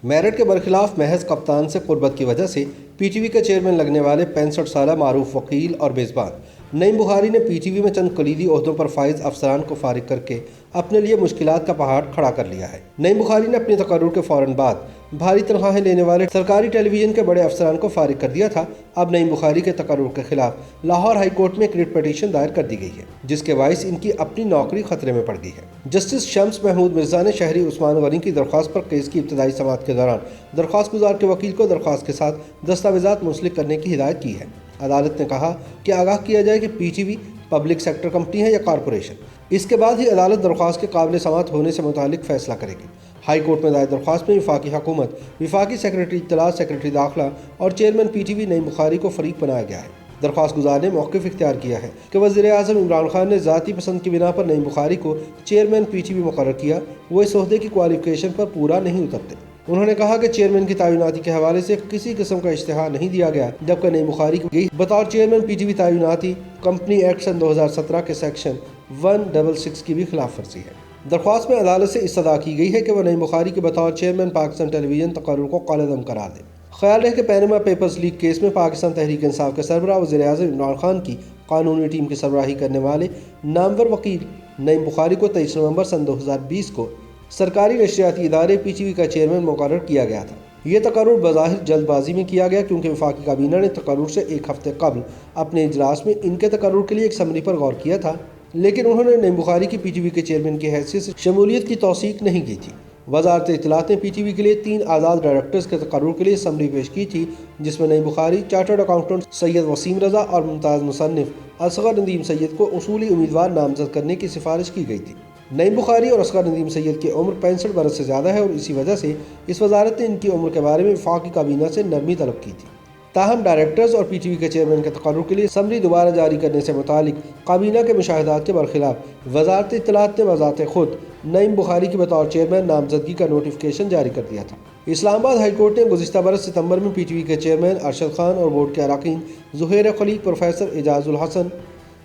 Merit کے برخلاف محض کپتان سے قربت کی وجہ سے پی ٹی وی کے چیئرمین لگنے والے 65 سالہ معروف وکیل اور میزبان نعیم بخاری نے پی ٹی وی میں چند کلیدی عہدوں پر فائز افسران کو فارغ کر کے اپنے لیے مشکلات کا پہاڑ کھڑا کر لیا ہے۔ نعیم بخاری نے اپنے تقرر کے فوراً بعد بھاری تنخواہیں لینے والے سرکاری ٹیلی ویژن کے بڑے افسران کو فارغ کر دیا تھا۔ اب نعیم بخاری کے تقرر کے خلاف لاہور ہائی کورٹ میں ایک ریٹ پٹیشن دائر کر دی گئی ہے، جس کے باعث ان کی اپنی نوکری خطرے میں پڑ گئی ہے۔ جسٹس شمس محمود مرزا نے شہری عثمان غنی کی درخواست پر کیس کی ابتدائی سماعت کے دوران درخواست گزار کے وکیل کو درخواست کے ساتھ دستاویزات منسلک کرنے کی ہدایت کی ہے۔ عدالت نے کہا کہ آگاہ کیا جائے کہ P T V public sector company ہے یا کارپوریشن۔ اس کے بعد ہی عدالت درخواست کے قابل سماعت ہونے سے متعلق فیصلہ کرے گی۔ ہائی کورٹ میں دائر درخواست میں وفاقی حکومت، وفاقی سیکرٹری اطلاعات، سیکرٹری داخلہ اور چیئرمین پی ٹی وی نعیم بخاری کو فریق بنایا گیا ہے۔ درخواست گزار نے موقف اختیار کیا ہے کہ وزیر اعظم عمران خان نے ذاتی پسند کی بنا پر نعیم بخاری کو چیئرمین پی ٹی وی مقرر کیا، وہ اس عہدے کی کوالیفیکیشن پر پورا نہیں اترتے۔ انہوں نے کہا کہ چیئرمین کی تعیناتی کے حوالے سے کسی قسم کا اشتہار نہیں دیا گیا، جبکہ نعیم بخاری کی بطور چیئرمین پی ٹی وی تعیناتی کمپنی ایکٹ سن 2017 کے سیکشن 166 کی بھی خلاف ورزی ہے۔ درخواست میں عدالت سے استدعا کی گئی ہے کہ وہ نعیم بخاری کے بطور چیئرمین پاکستان ٹیلی ویژن تقرر کو کالعدم قرار دے۔ خیال رہے کہ پینما پیپرز لیک کیس میں پاکستان تحریک انصاف کے سربراہ وزیر اعظم عمران خان کی قانونی ٹیم کی سربراہی کرنے والے نامور وکیل نعیم بخاری کو 23 نومبر سن 2020 کو سرکاری نشریاتی ادارے پی ٹی وی کا چیئرمین مقرر کیا گیا تھا۔ یہ تقرر بظاہر جلد بازی میں کیا گیا کیونکہ وفاقی کابینہ نے تقرر سے ایک ہفتے قبل اپنے اجلاس میں ان کے تقرر کے لیے ایک سمری پر غور کیا تھا، لیکن انہوں نے نعیم بخاری کی پی ٹی وی کے چیئرمین کی حیثیت سے شمولیت کی توثیق نہیں کی تھی۔ وزارت اطلاعات نے پی ٹی وی کے لیے 3 آزاد ڈائریکٹرز کے تقرر کے لیے سمری پیش کی تھی، جس میں نعیم بخاری، چارٹرڈ اکاؤنٹنٹ سید وسیم رضا اور ممتاز مصنف اصغر ندیم سید کو اصولی امیدوار نامزد کرنے کی سفارش کی گئی تھی۔ نعیم بخاری اور اصغر ندیم سید کی عمر 65 برس سے زیادہ ہے اور اسی وجہ سے اس وزارت نے ان کی عمر کے بارے میں وفاقی کابینہ سے نرمی طلب کی تھی۔ تاہم ڈائریکٹرز اور پی ٹی وی کے چیئرمین کے تقرر کے لیے سمری دوبارہ جاری کرنے سے متعلق کابینہ کے مشاہدات کے برخلاف وزارت اطلاعات نے بذات خود نعیم بخاری کی بطور چیئرمین نامزدگی کا نوٹیفیکیشن جاری کر دیا تھا۔ اسلام آباد ہائی کورٹ نے گزشتہ برس ستمبر میں پی ٹی وی کے چیئرمین ارشد خان اور بورڈ کے اراکین زہیر خلیق، پروفیسر اعجاز الحسن،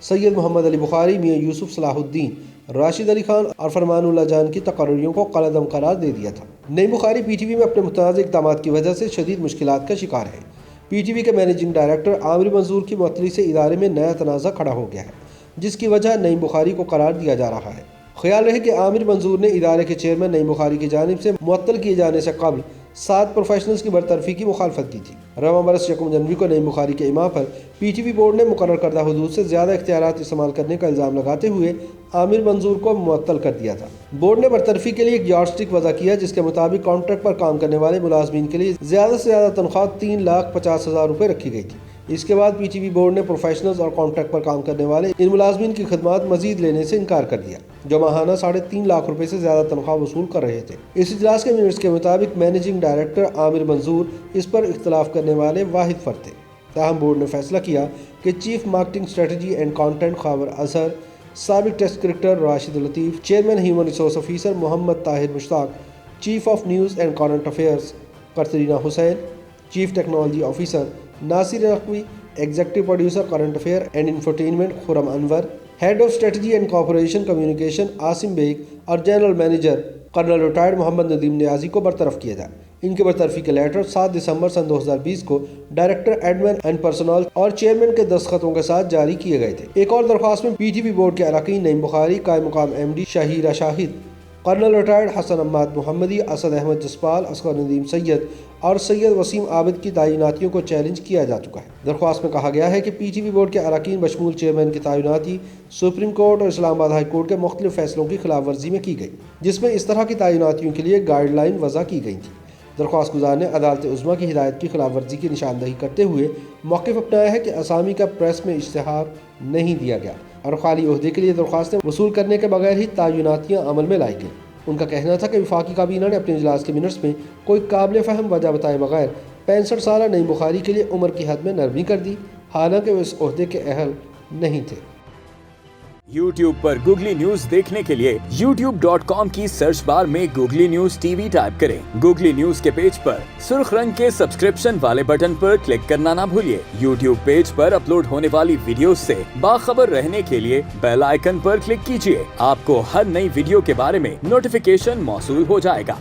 سید محمد علی بخاری، میاں یوسف صلاح الدین، راشد علی خان اور فرمان اللہ جان کی تقرریوں کو کالعدم قرار دے دیا تھا۔ نعیم بخاری پی ٹی وی میں اپنے متنازع اقدامات کی وجہ سے شدید مشکلات کا شکار ہے۔ پی ٹی وی کے مینیجنگ ڈائریکٹر عامر منظور کی معطلی سے ادارے میں نیا تنازع کھڑا ہو گیا ہے، جس کی وجہ نعیم بخاری کو قرار دیا جا رہا ہے۔ خیال رہے کہ عامر منظور نے ادارے کے چیئرمین نعیم بخاری کی جانب سے معطل کیے جانے سے قبل 7 پروفیشنلز کی برطرفی کی مخالفت کی تھی۔ رواں برس 1 جنوری کو نعیم بخاری کے امام پر پی ٹی وی بورڈ نے مقرر کردہ حدود سے زیادہ اختیارات استعمال کرنے کا الزام لگاتے ہوئے عامر منظور کو معطل کر دیا تھا۔ بورڈ نے برطرفی کے لیے ایک یارڈ اسٹک وضع کیا، جس کے مطابق کانٹریکٹ پر کام کرنے والے ملازمین کے لیے زیادہ سے زیادہ تنخواہ 3,50,000 روپے رکھی گئی تھی۔ اس کے بعد پی ٹی وی بورڈ نے پروفیشنلز اور کانٹریکٹ پر کام کرنے والے ان ملازمین کی خدمات مزید لینے سے انکار کر دیا، جو ماہانہ 3.5 لاکھ روپے سے زیادہ تنخواہ وصول کر رہے تھے۔ اس اجلاس کے منٹس کے مطابق مینیجنگ ڈائریکٹر عامر منظور اس پر اختلاف کرنے والے واحد فرد تھے۔ تاہم بورڈ نے فیصلہ کیا کہ chief marketing strategy and content Khawar Azhar, سابق test cricketer Rashid Latif, chairman human resource officer Muhammad Tahir Mushtaq, chief of news and current affairs Katrina Hussain, chief technology officer Nasir Naqvi, executive producer current affair and entertainment Khurram Anwar, head of strategy and corporation communication Asim Baig اور general manager colonel retired Muhammad Nadeem Niazi کو برطرف کیا جائے۔ ان کی برطرفی کے letter 7 دسمبر سن 2020 کو director admin and personal اور chairman کے دستخطوں کے ساتھ جاری کیے گئے تھے۔ ایک اور درخواست میں پی ٹی وی بورڈ کے اراکین نعیم بخاری، قائم مقام ایم ڈی شہیرہ شاہد، کرنل ریٹائرڈ حسن عماد محمدی، اسد احمد جسپال، اصغر ندیم سید اور سید وسیم عابد کی تعیناتیوں کو چیلنج کیا جا چکا ہے۔ درخواست میں کہا گیا ہے کہ پی ٹی وی بورڈ کے اراکین بشمول چیئرمین کی تعیناتی سپریم کورٹ اور اسلام آباد ہائی کورٹ کے مختلف فیصلوں کی خلاف ورزی میں کی گئی، جس میں اس طرح کی تعیناتیوں کے لیے گائیڈ لائن وضع کی گئی تھی۔ درخواست گزار نے عدالت عظمیٰ کی ہدایت کی خلاف ورزی کی نشاندہی کرتے ہوئے موقف اپنایا ہے کہ اسامی کا پریس میں اشتہار نہیں دیا گیا اور خالی عہدے کے لیے درخواستیں وصول کرنے کے بغیر ہی تعیناتیاں عمل میں لائی گئیں۔ ان کا کہنا تھا کہ وفاقی کابینہ نے اپنے اجلاس کے منٹس میں کوئی قابل فہم وجہ بتائے بغیر 65 سالہ نعیم بخاری کے لیے عمر کی حد میں نرمی کر دی، حالانکہ وہ اس عہدے کے اہل نہیں تھے۔ یوٹیوب پر گوگلی نیوز دیکھنے کے لیے youtube.com کی سرچ بار میں googly news T V type کریں۔ گوگلی نیوز کے پیج پر سرخ رنگ کے سبسکرپشن والے بٹن پر کلک کرنا نہ بھولیے۔ یوٹیوب پیج پر اپلوڈ ہونے والی ویڈیوز سے باخبر رہنے کے لیے بیل آئیکن پر کلک کیجیے۔ آپ کو ہر نئی ویڈیو کے بارے میں نوٹیفیکیشن موصول ہو جائے گا۔